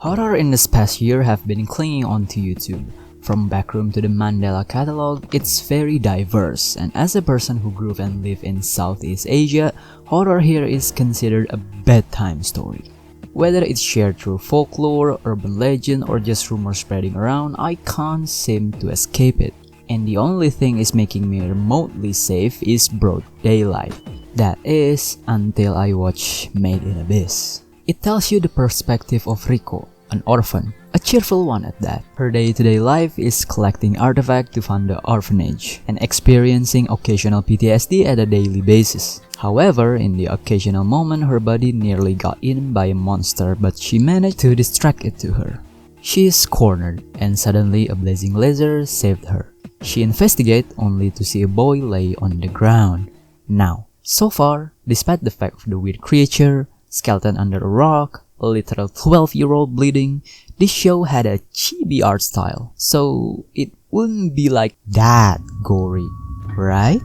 Horror in this past year have been clinging on to YouTube. From Backroom to the Mandela catalog, it's very diverse, and as a person who grew up and lived in Southeast Asia, horror here is considered a bedtime story. Whether it's shared through folklore, urban legend, or just rumors spreading around, I can't seem to escape it. And the only thing is making me remotely safe is broad daylight. That is, until I watch Made in Abyss. It tells you the perspective of Riko, an orphan, a cheerful one at that. Her day-to-day life is collecting artifacts to fund the orphanage and experiencing occasional PTSD at a daily basis. However, in the occasional moment, her body nearly got eaten by a monster, but she managed to distract it to her. She is cornered, and suddenly a blazing laser saved her. She investigates only to see a boy lay on the ground. Now, so far, despite the fact of the weird creature, skeleton under a rock, a literal 12-year-old bleeding, this show had a chibi art style, so it wouldn't be like that gory, right?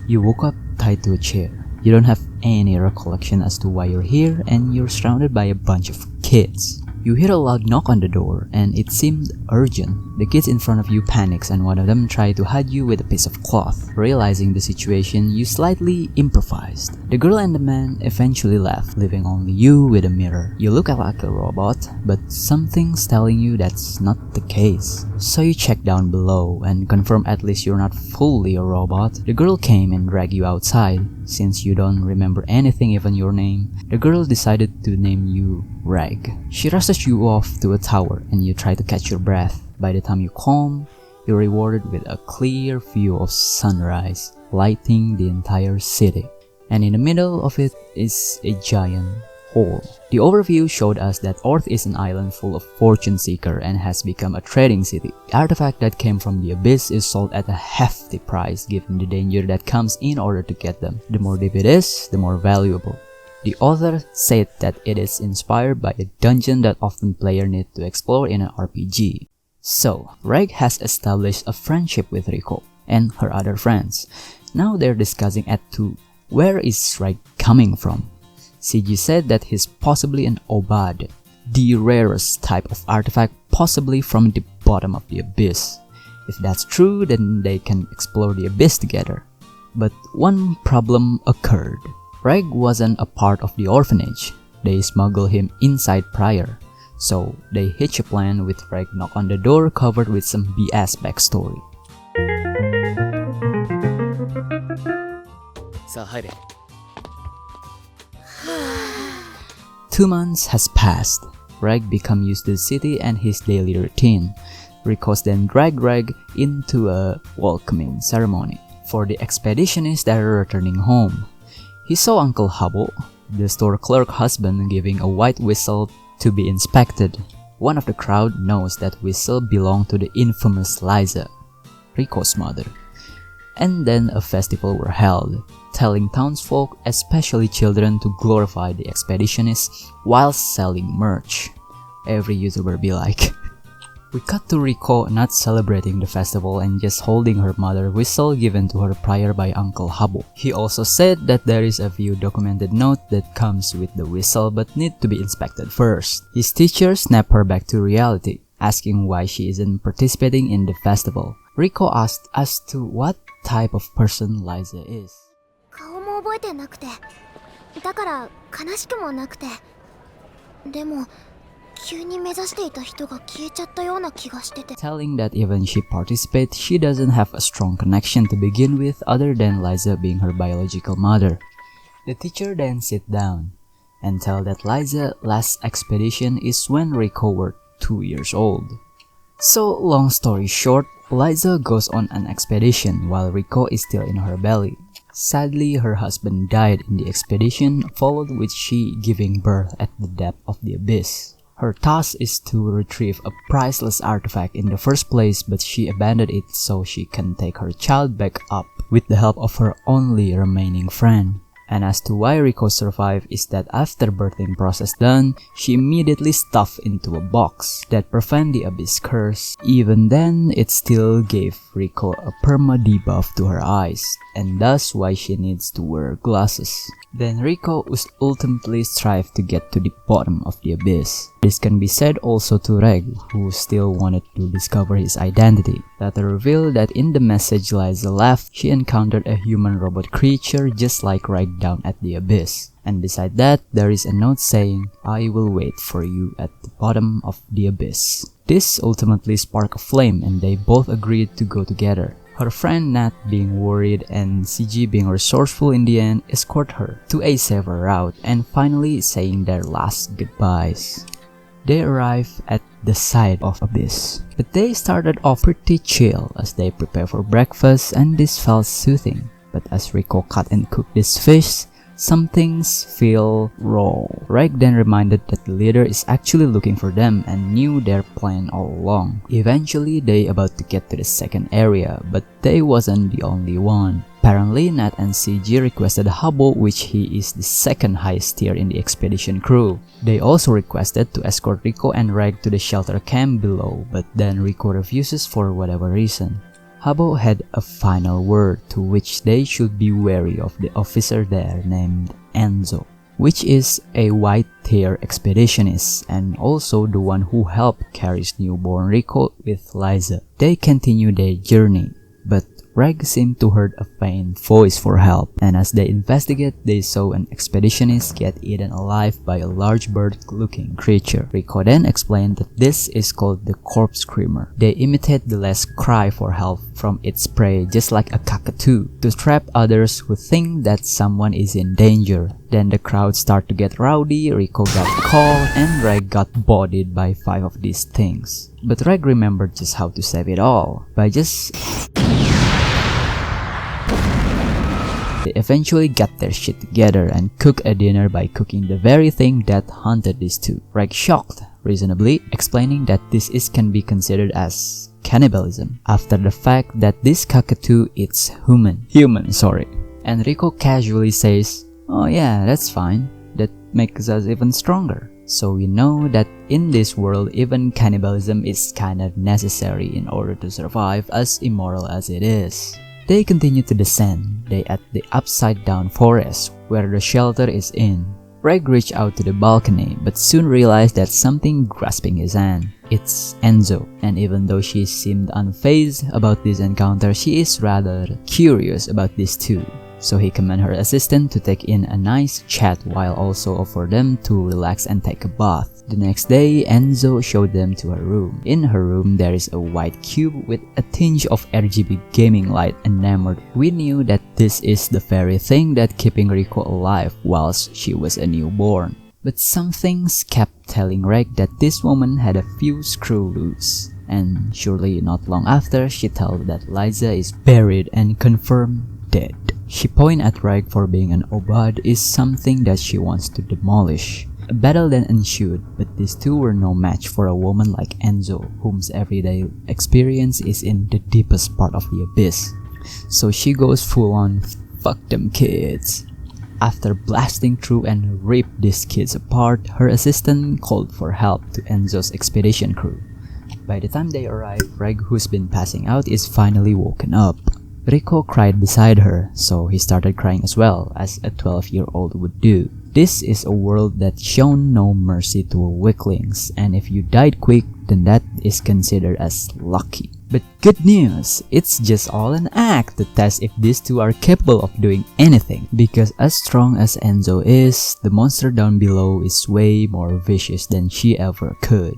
You woke up tied to a chair. You don't have any recollection as to why you're here, and you're surrounded by a bunch of kids. You hear a loud knock on the door, and it seemed urgent. The kids in front of you panics, and one of them tried to hide you with a piece of cloth. Realizing the situation, you slightly improvised. The girl and the man eventually left, leaving only you with a mirror. You look like a robot, but something's telling you that's not the case. So you check down below and confirm at least you're not fully a robot. The girl came and dragged you outside. Since you don't remember anything, even your name, the girl decided to name you Reg. She rushes you off to a tower and you try to catch your breath. By the time you calm, you're rewarded with a clear view of sunrise, lighting the entire city. And in the middle of it is a giant hole. The overview showed us that Earth is an island full of fortune seeker and has become a trading city. The artifact that came from the abyss is sold at a hefty price given the danger that comes in order to get them. The more deep it is, the more valuable. The author said that it is inspired by a dungeon that often players need to explore in an RPG. So, Reg has established a friendship with Riko and her other friends. Now they're discussing at 2, where is Reg coming from? CG said that he's possibly an Obad, the rarest type of artifact possibly from the bottom of the abyss. If that's true, then they can explore the abyss together. But one problem occurred. Reg wasn't a part of the orphanage. They smuggled him inside prior. So they hitch a plan with Reg knock on the door covered with some BS backstory. So, 2 months has passed. Reg become used to the city and his daily routine. Rikos then dragged Reg into a welcoming ceremony for the expeditionists that are returning home. He saw Uncle Habo, the store clerk husband, giving a white whistle to be inspected. One of the crowd knows that whistle belonged to the infamous Liza, Riko's mother. And then a festival were held, telling townsfolk, especially children, to glorify the expeditionists while selling merch. Every YouTuber be like. We cut to Riko not celebrating the festival and just holding her mother whistle given to her prior by Uncle Habo. He also said that there is a few documented note that comes with the whistle but need to be inspected first. His teacher snapped her back to reality, asking why she isn't participating in the festival. Riko asked as to what type of person Liza is. 顔も覚えてなくて、だから悲しくもなくて、でも急に目指していた人が消えちゃったような気がしてて。 Telling that even she participates, she doesn't have a strong connection to begin with other than Liza being her biological mother. The teacher then sit down and tell that Liza's last expedition is when Riko were 2 years old. So long story short, Liza goes on an expedition while Riko is still in her belly. Sadly, her husband died in the expedition, followed with she giving birth at the depth of the abyss. Her task is to retrieve a priceless artifact in the first place, but she abandoned it so she can take her child back up with the help of her only remaining friend. And as to why Riko survived is that after birthing process done, she immediately stuffed into a box that prevent the abyss curse. Even then, it still gave Riko a perma debuff to her eyes, and thus why she needs to wear glasses. Then Riko ultimately strive to get to the bottom of the abyss. This can be said also to Reg, who still wanted to discover his identity. Later revealed that in the message Liza left, she encountered a human-robot creature just like Reg down at the abyss. And beside that, there is a note saying, "I will wait for you at the bottom of the abyss." This ultimately sparked a flame and they both agreed to go together. Her friend Nat, being worried and CG being resourceful in the end, escort her to a safer route and finally saying their last goodbyes. They arrive at the side of Abyss, but they started off pretty chill as they prepare for breakfast, and this felt soothing. But as Riko cut and cooked this fish, some things feel wrong. Reg then reminded that the leader is actually looking for them and knew their plan all along. Eventually, they about to get to the second area, but they wasn't the only one. Apparently, Nat and CG requested Habo, which he is the second highest tier in the expedition crew. They also requested to escort Riko and Reg to the shelter camp below, but then Riko refuses for whatever reason. Habo had a final word to which they should be wary of the officer there named Enzo, which is a white tier expeditionist and also the one who helped carry newborn Riko with Liza. They continue their journey, but Reg seemed to heard a faint voice for help, and as they investigate, they saw an expeditionist get eaten alive by a large bird-looking creature. Riko then explained that this is called the corpse screamer. They imitate the last cry for help from its prey just like a cockatoo to trap others who think that someone is in danger. Then the crowd start to get rowdy, Riko got caught, and Reg got bodied by 5 of these things. But Reg remembered just how to save it all, by just... They eventually got their shit together and cooked a dinner by cooking the very thing that haunted these two. Reg shocked, reasonably, explaining that this can be considered as cannibalism, after the fact that this cockatoo eats human. And Riko casually says, "Oh yeah, that's fine. That makes us even stronger." So we know that in this world, even cannibalism is kind of necessary in order to survive, as immoral as it is. They continue to descend. They at the upside down forest where the shelter is in. Reg reached out to the balcony but soon realized that something grasping his hand. It's Enzo, and even though she seemed unfazed about this encounter, she is rather curious about this too. So he commanded her assistant to take in a nice chat while also offered them to relax and take a bath. The next day, Enzo showed them to her room. In her room, there is a white cube with a tinge of RGB gaming light enamored. We knew that this is the very thing that keeping Riko alive whilst she was a newborn. But some things kept telling Reg that this woman had a few screw loose. And surely not long after, she told that Liza is buried and confirmed dead. She pointed at Reg for being an Obad is something that she wants to demolish. A battle then ensued, but these two were no match for a woman like Enzo, whom's everyday experience is in the deepest part of the abyss. So she goes full on, "Fuck them kids." After blasting through and rip these kids apart, her assistant called for help to Enzo's expedition crew. By the time they arrive, Reg, who's been passing out, is finally woken up. Riko cried beside her, so he started crying as well, as a 12-year-old would do. This is a world that shown no mercy to weaklings, and if you died quick, then that is considered as lucky. But good news, it's just all an act to test if these two are capable of doing anything, because as strong as Enzo is, the monster down below is way more vicious than she ever could.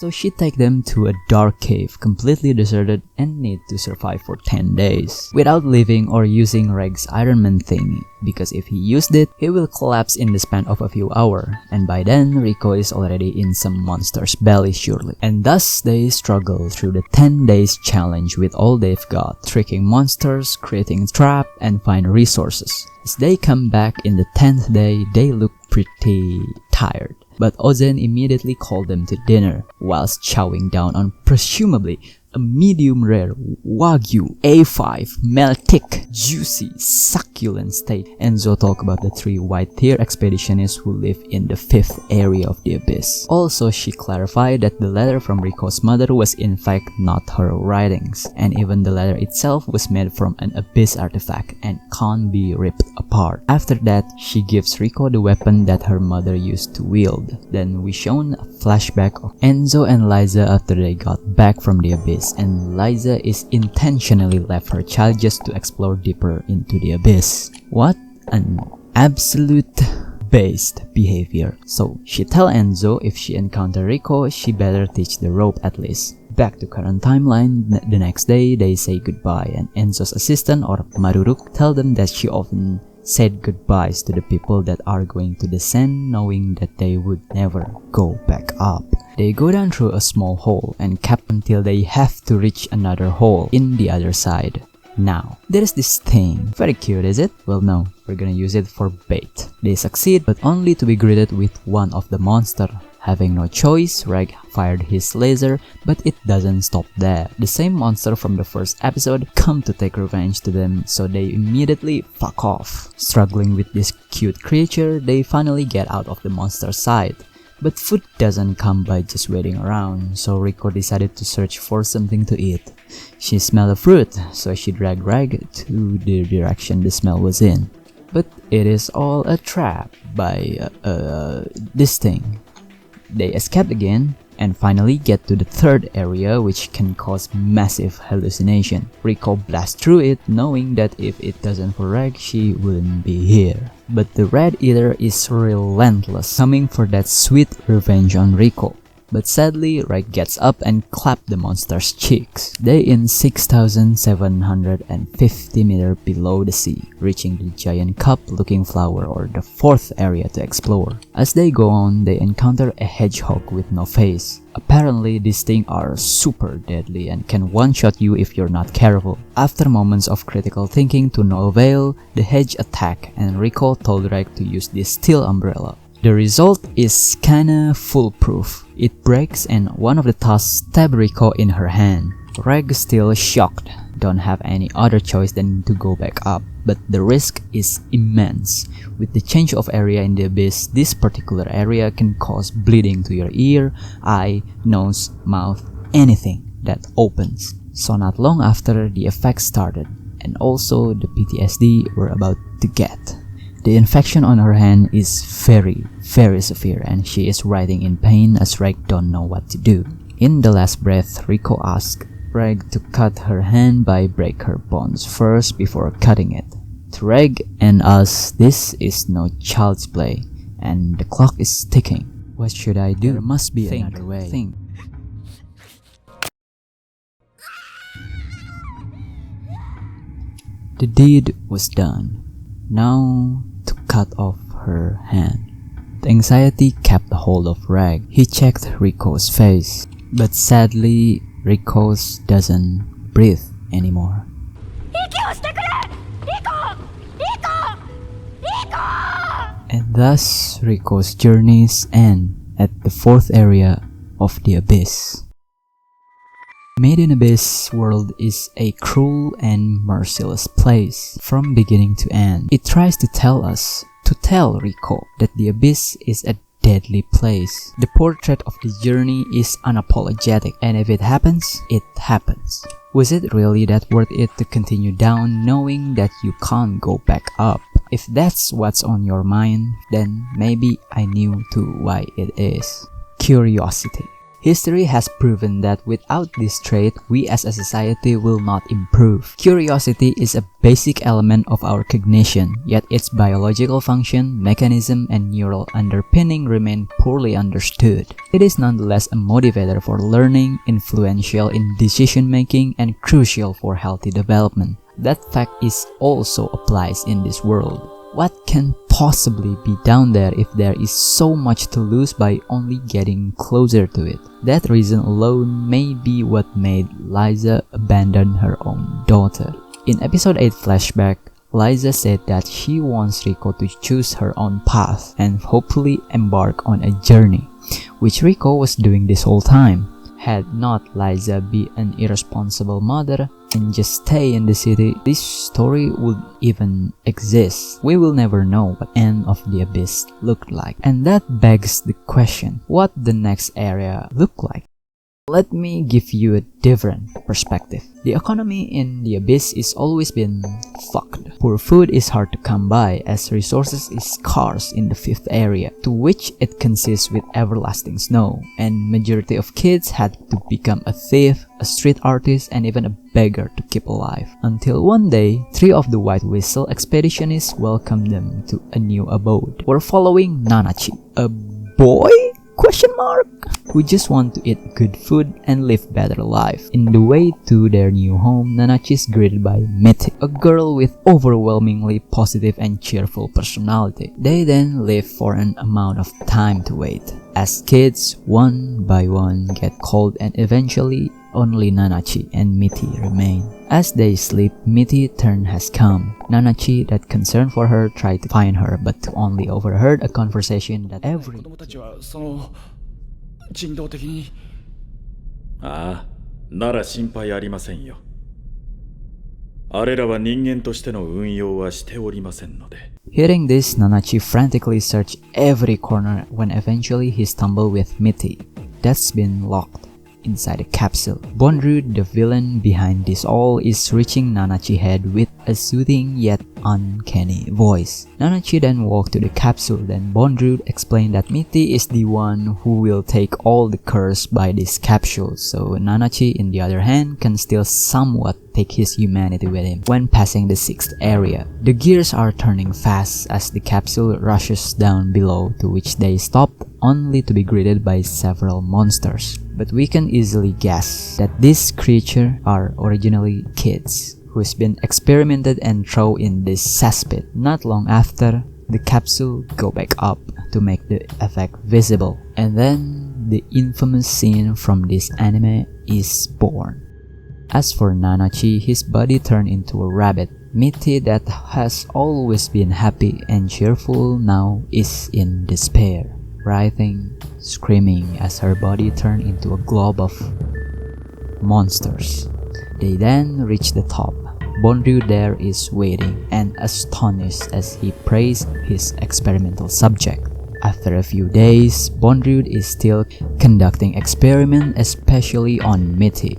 So she take them to a dark cave, completely deserted and need to survive for 10 days without leaving or using Reg's Iron Man thingy, because if he used it, he will collapse in the span of a few hours, and by then Riko is already in some monster's belly surely. And thus they struggle through the 10 days challenge with all they've got, tricking monsters, creating trap, and find resources. As they come back in the 10th day, they look pretty tired. But Ozen immediately called them to dinner, whilst chowing down on presumably a medium rare Wagyu A5 meltic, juicy, succulent steak. Enzo talk about the 3 white-tear expeditionists who live in the 5th area of the abyss. Also, she clarified that the letter from Riko's mother was in fact not her writings, and even the letter itself was made from an abyss artifact and can't be ripped apart. After that, she gives Riko the weapon that her mother used to wield. Then we shown a flashback of Enzo and Liza after they got back from the abyss, and Liza is intentionally left her child just to explore deeper into the abyss. What an absolute based behavior. So she tell Enzo if she encounter Riko, she better teach the rope at least. Back to current timeline, the next day they say goodbye, and Enzo's assistant or Maruruk tell them that she often said goodbyes to the people that are going to descend, knowing that they would never go back up. They go down through a small hole and cap until they have to reach another hole in the other side. Now, there is this thing. Very cute, is it? Well, no, we're gonna use it for bait. They succeed, but only to be greeted with one of the monster. Having no choice, Reg fired his laser, but it doesn't stop there. The same monster from the first episode come to take revenge to them, so they immediately fuck off. Struggling with this cute creature, they finally get out of the monster's sight. But food doesn't come by just waiting around, so Riko decided to search for something to eat. She smelled a fruit, so she dragged Reg to the direction the smell was in. But it is all a trap by this thing. They escape again and finally get to the 3rd area, which can cause massive hallucination. Riko blasts through it, knowing that if it doesn't for Reg, she wouldn't be here. But the Red Eater is relentless, coming for that sweet revenge on Riko. But sadly, Reg gets up and claps the monster's cheeks. They in 6,750 meters below the sea, reaching the giant cup-looking flower or the 4th area to explore. As they go on, they encounter a hedgehog with no face. Apparently, these things are super deadly and can one-shot you if you're not careful. After moments of critical thinking to no avail, the hedge attack and Riko told Reg to use this steel umbrella. The result is kinda foolproof. It breaks and one of the tusks stabs Riko in her hand. Reg still shocked, don't have any other choice than to go back up, but the risk is immense. With the change of area in the abyss, this particular area can cause bleeding to your ear, eye, nose, mouth, anything that opens. So not long after, the effects started, and also the PTSD we're about to get. The infection on her hand is very severe, and she is writhing in pain as Reg don't know what to do. In the last breath, Riko asks Reg to cut her hand by break her bones first before cutting it. To Reg and us, this is no child's play, and the clock is ticking. What should I do? There must be another way. The deed was done. Now to cut off her hand. The anxiety kept hold of Reg. He checked Riko's face, but sadly, Riko's doesn't breathe anymore. And thus, Riko's journeys end at the 4th area of the abyss. Made in Abyss world is a cruel and merciless place from beginning to end. It tries to tell Riko that the abyss is a deadly place. The portrait of the journey is unapologetic, and if it happens, it happens. Was it really that worth it to continue down knowing that you can't go back up? If that's what's on your mind, then maybe I knew too why it is. Curiosity. History has proven that without this trait, we as a society will not improve. Curiosity is a basic element of our cognition, yet its biological function, mechanism, and neural underpinning remain poorly understood. It is nonetheless a motivator for learning, influential in decision-making, and crucial for healthy development. That fact is also applies in this world. What can possibly be down there if there is so much to lose by only getting closer to it? That reason alone may be what made Liza abandon her own daughter. In episode 8 flashback, Liza said that she wants Riko to choose her own path and hopefully embark on a journey, which Riko was doing this whole time. Had not Liza be an irresponsible mother and just stay in the city, this story would even exist. We will never know what End of the Abyss looked like. And that begs the question, what the next area look like? Let me give you a different perspective. The economy in the Abyss is always been fucked. Poor food is hard to come by as resources is scarce in the 5th area, to which it consists with everlasting snow, and majority of kids had to become a thief, a street artist, and even a beggar to keep alive. Until one day, 3 of the White Whistle expeditionists welcomed them to a new abode. We're following Nanachi, a boy? Who just want to eat good food and live better life. In the way to their new home, Nanachi is greeted by Mitty, a girl with overwhelmingly positive and cheerful personality. They then live for an amount of time to wait. As kids, one by one get cold and eventually only Nanachi and Mitty remain. As they sleep, Mitty's turn has come. Nanachi, that concerned for her, tried to find her but only overheard a conversation that every 人道的に。ああ、なら心配ありませんよ。あれらは人間としての運用はしておりませんので。Hearing this, Nanachi frantically searched every corner when eventually he stumbled with Mitty, that's been locked inside a capsule. Bondrewd, the villain behind this all, is reaching Nanachi's head with a soothing yet uncanny voice. Nanachi then walked to the capsule, then Bondrewd explained that Mitty is the one who will take all the curse by this capsule, so Nanachi, in the other hand, can still somewhat take his humanity with him when passing the 6th area. The gears are turning fast as the capsule rushes down below, to which they stop only to be greeted by several monsters. But we can easily guess that these creatures are originally kids who's been experimented and thrown in this cesspit. Not long after, the capsule go back up to make the effect visible, and then the infamous scene from this anime is born. As for Nanachi, his body turned into a rabbit. Mitty, that has always been happy and cheerful, now is in despair, writhing, screaming as her body turned into a glob of monsters. They then reach the top. Bondrewd there is waiting and astonished as he praised his experimental subject. After a few days, Bondrewd is still conducting experiments, especially on Mitty.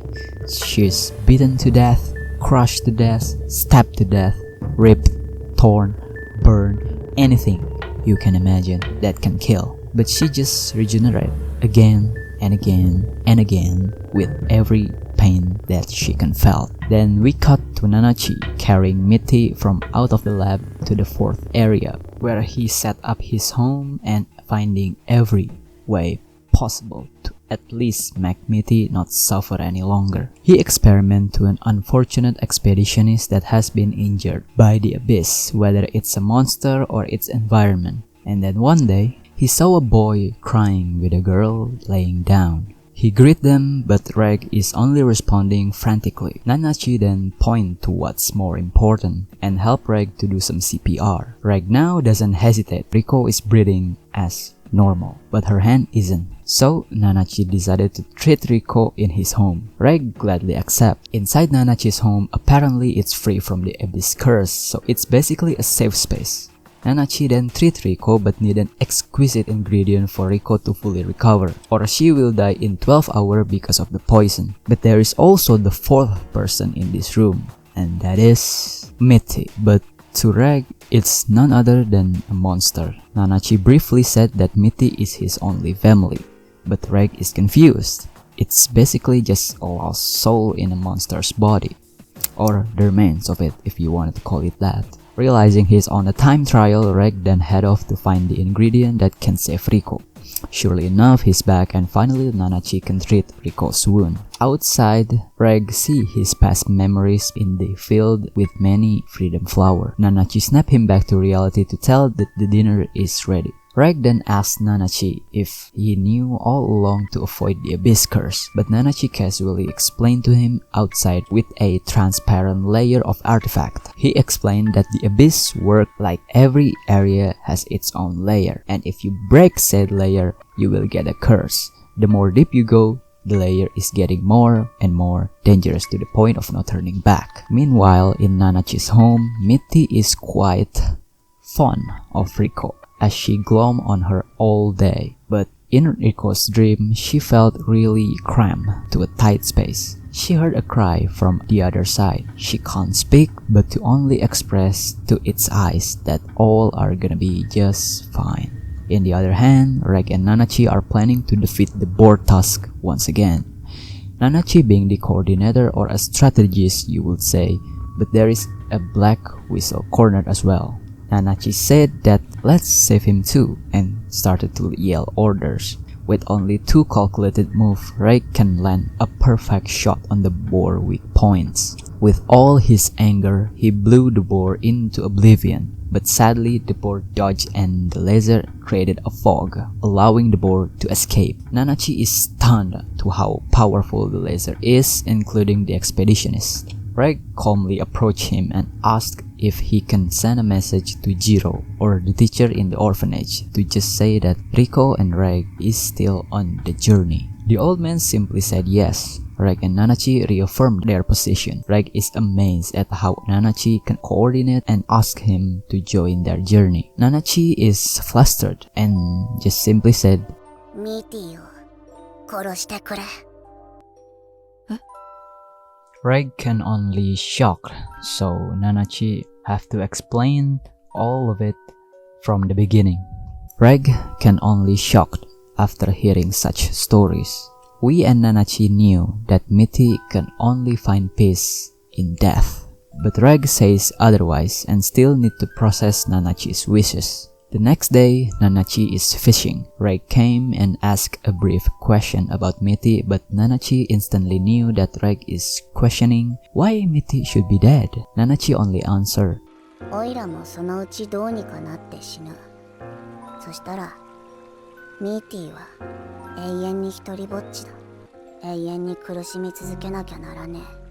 She's beaten to death, crushed to death, stabbed to death, ripped, torn, burned, anything you can imagine that can kill. But she just regenerates again and again and again with every pain that she can feel. Then we cut to Nanachi carrying Mitty from out of the lab to the 4th area, where he set up his home and finding every way possible to at least make Mitty not suffer any longer. He experiments to an unfortunate expeditionist that has been injured by the abyss, whether it's a monster or its environment. And then one day, he saw a boy crying with a girl laying down. He greeted them, but Reg is only responding frantically. Nanachi then points to what's more important and help Reg to do some CPR. Reg now doesn't hesitate. Riko is breathing as normal, but her hand isn't. So Nanachi decided to treat Riko in his home. Reg gladly accepts. Inside Nanachi's home, apparently it's free from the abyss curse, so it's basically a safe space. Nanachi then treats Riko but need an exquisite ingredient for Riko to fully recover, or she will die in 12 hours because of the poison. But there is also the 4th person in this room, and that is Mitty. But to Reg, it's none other than a monster. Nanachi briefly said that Mitty is his only family, but Reg is confused. It's basically just a lost soul in a monster's body, or the remains of it if you wanted to call it that. Realizing he's on a time trial, Reg then head off to find the ingredient that can save Riko. Surely enough, he's back and finally Nanachi can treat Riko's wound. Outside, Reg see his past memories in the field with many freedom flowers. Nanachi snap him back to reality to tell that the dinner is ready. Reg then asks Nanachi if he knew all along to avoid the abyss curse, but Nanachi casually explained to him outside with a transparent layer of artifact. He explained that the abyss works like every area has its own layer, and if you break said layer, you will get a curse. The more deep you go, The layer is getting more and more dangerous to the point of no turning back. Meanwhile, in Nanachi's home, Mitty is quite fond of Riko as she glom on her all day. But in Riko's dream, she felt really cramped to a tight space. She heard a cry from the other side. She can't speak, but to only express to its eyes that all are gonna be just fine. In the other hand, Reg and Nanachi are planning to defeat the Boar Tusk once again. Nanachi being the coordinator or a strategist, you would say, but there is a Black Whistle cornered as well. Nanachi said that let's save him too and started to yell orders. With only 2 calculated moves, Reg can land a perfect shot on the boar weak points. With all his anger, he blew the boar into oblivion, but sadly the boar dodged and the laser created a fog, allowing the boar to escape. Nanachi is stunned to how powerful the laser is, including the expeditionist. Reg calmly approached him and asked if he can send a message to Jiro or the teacher in the orphanage to just say that Riko and Reg is still on the journey. The old man simply said yes. Reg and Nanachi reaffirmed their position. Reg is amazed at how Nanachi can coordinate and ask him to join their journey. Nanachi is flustered and just simply said, Mittyを殺してくれ. Reg can only shock, so Nanachi have to explain all of it from the beginning. Reg can only shocked after hearing such stories. We and Nanachi knew that Mitty can only find peace in death, but Reg says otherwise and still need to process Nanachi's wishes. The next day, Nanachi is fishing. Reg came and asked a brief question about Mitty, but Nanachi instantly knew that Reg is questioning why Mitty should be dead. Nanachi only answered, おいらもそのうちどうにかなって死ぬ。そしたら、ミーティは永遠に一人ぼっちだ。永遠に苦しみ続けなきゃならねえ。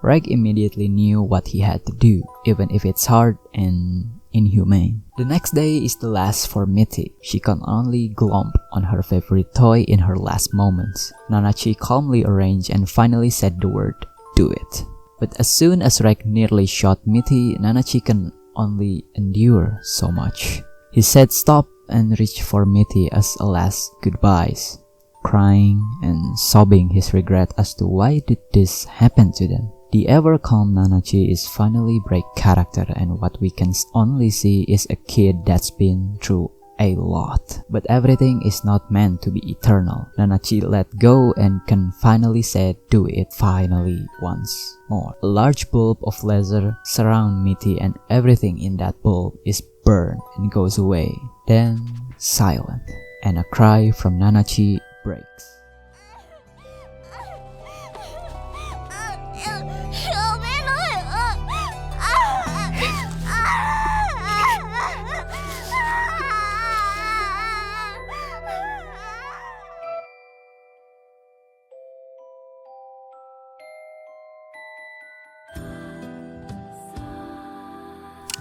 Reg immediately knew what he had to do, even if it's hard and inhumane. The next day is the last for Mitty. She can only glomp on her favorite toy in her last moments. Nanachi calmly arranged and finally said the word, do it. But as soon as Reg nearly shot Mitty, Nanachi can only endure so much. He said stop and reached for Mitty as a last goodbyes, crying and sobbing his regret as to why did this happen to them. The ever-calm Nanachi is finally break character, and what we can only see is a kid that's been through a lot. But everything is not meant to be eternal. Nanachi let go and can finally say do it finally once more. A large bulb of laser surrounds Mitty and everything in that bulb is burned and goes away. Then silent, and a cry from Nanachi breaks.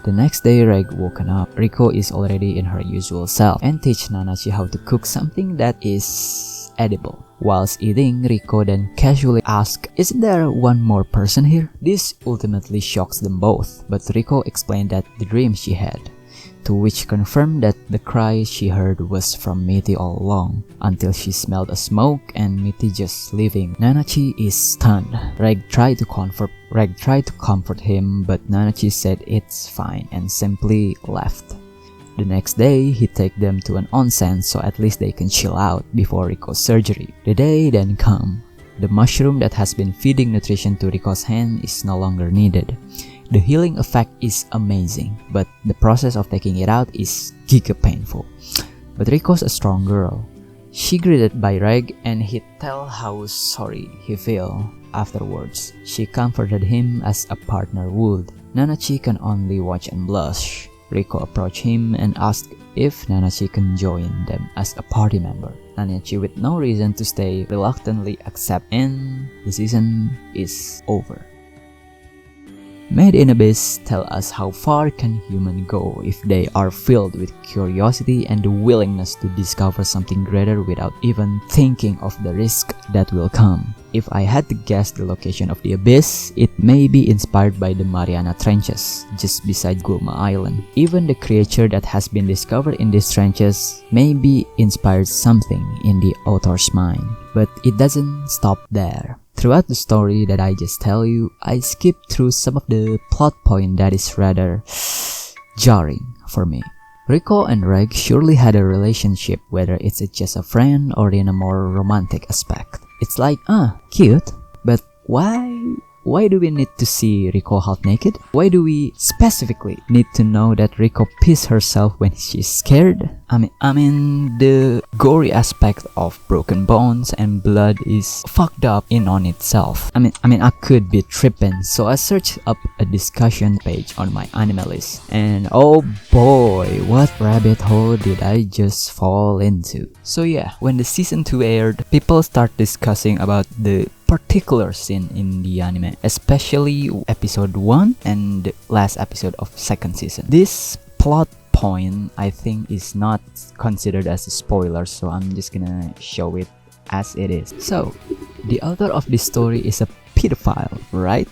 The next day, Reg woken up. Riko is already in her usual self and teach Nanachi how to cook something that is edible. Whilst eating, Riko then casually asks, isn't there one more person here? This ultimately shocks them both, but Riko explained that the dream she had, to which confirmed that the cry she heard was from Mitty all along, until she smelled a smoke and Mitty just leaving. Nanachi is stunned. Reg tried to comfort him, but Nanachi said it's fine and simply left. The next day, he take them to an onsen so at least they can chill out before Riko's surgery. The day then come. The mushroom that has been feeding nutrition to Riko's hand is no longer needed. The healing effect is amazing, but the process of taking it out is giga painful. But Riko's a strong girl. She greeted by Reg and he tell how sorry he feel afterwards. She comforted him as a partner would. Nanachi can only watch and blush. Riko approached him and asked if Nanachi can join them as a party member. Nanachi, with no reason to stay, reluctantly accepts, and the season is over. Made in Abyss tell us how far can humans go if they are filled with curiosity and the willingness to discover something greater without even thinking of the risk that will come. If I had to guess the location of the Abyss, it may be inspired by the Mariana Trenches, just beside Gulma Island. Even the creature that has been discovered in these trenches may be inspired something in the author's mind. But it doesn't stop there. Throughout the story that I just tell you, I skipped through some of the plot point that is rather jarring for me. Rico and Reg surely had a relationship, whether it's just a friend or in a more romantic aspect. It's like, cute, but why do we need to see Rico half naked? Why do we specifically need to know that Rico pees herself when she's scared? I mean, the gory aspect of broken bones and blood is fucked up in on itself. I mean, I could be tripping, so I searched up a discussion page on my anime list, and oh boy, what rabbit hole did I just fall into. So yeah, when the season 2 aired, people start discussing about the particular scene in the anime, especially episode 1 and the last episode of second season. This plot point I think is not considered as a spoiler, so I'm just gonna show it as it is. So, the author of this story is a pedophile, right?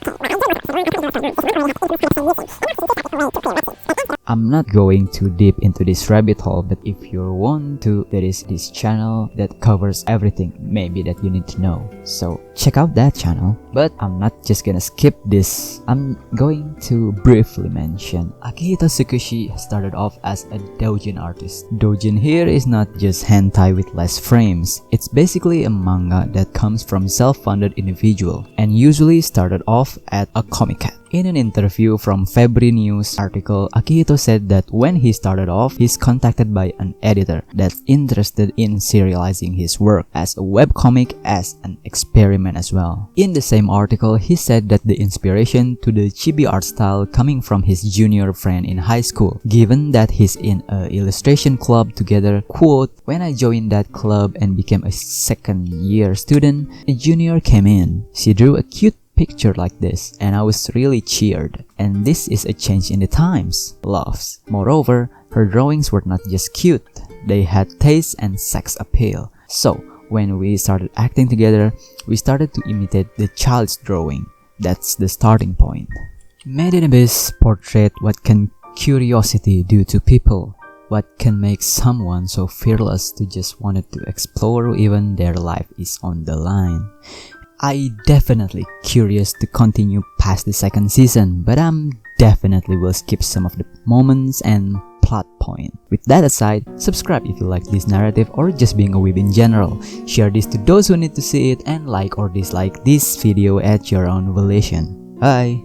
I'm not going too deep into this rabbit hole, but if you want to, there is this channel that covers everything maybe that you need to know. So check out that channel. But I'm not just gonna skip this. I'm going to briefly mention Akihito Tsukushi started off as a doujin artist. Doujin here is not just hentai with less frames. It's basically a manga that comes from self-funded individual and usually started off at a Comic-Con. In an interview from Febri News article, Akihito said that when he started off, he's contacted by an editor that's interested in serializing his work as a webcomic as an experiment as well. In the same article, he said that the inspiration to the chibi art style coming from his junior friend in high school, given that he's in a illustration club together. Quote, "When I joined that club and became a second year student, a junior came in. She drew a cute picture like this and I was really cheered. And this is a change in the times," laughs. Moreover, her drawings were not just cute, they had taste and sex appeal. So, when we started acting together, we started to imitate the child's drawing. That's the starting point. Made in Abyss portrayed what can curiosity do to people. What can make someone so fearless to just wanted to explore even their life is on the line. I definitely curious to continue past the second season, but I'm definitely will skip some of the moments and plot point. With that aside, subscribe if you like this narrative or just being a weeb in general. Share this to those who need to see it and like or dislike this video at your own volition. Bye!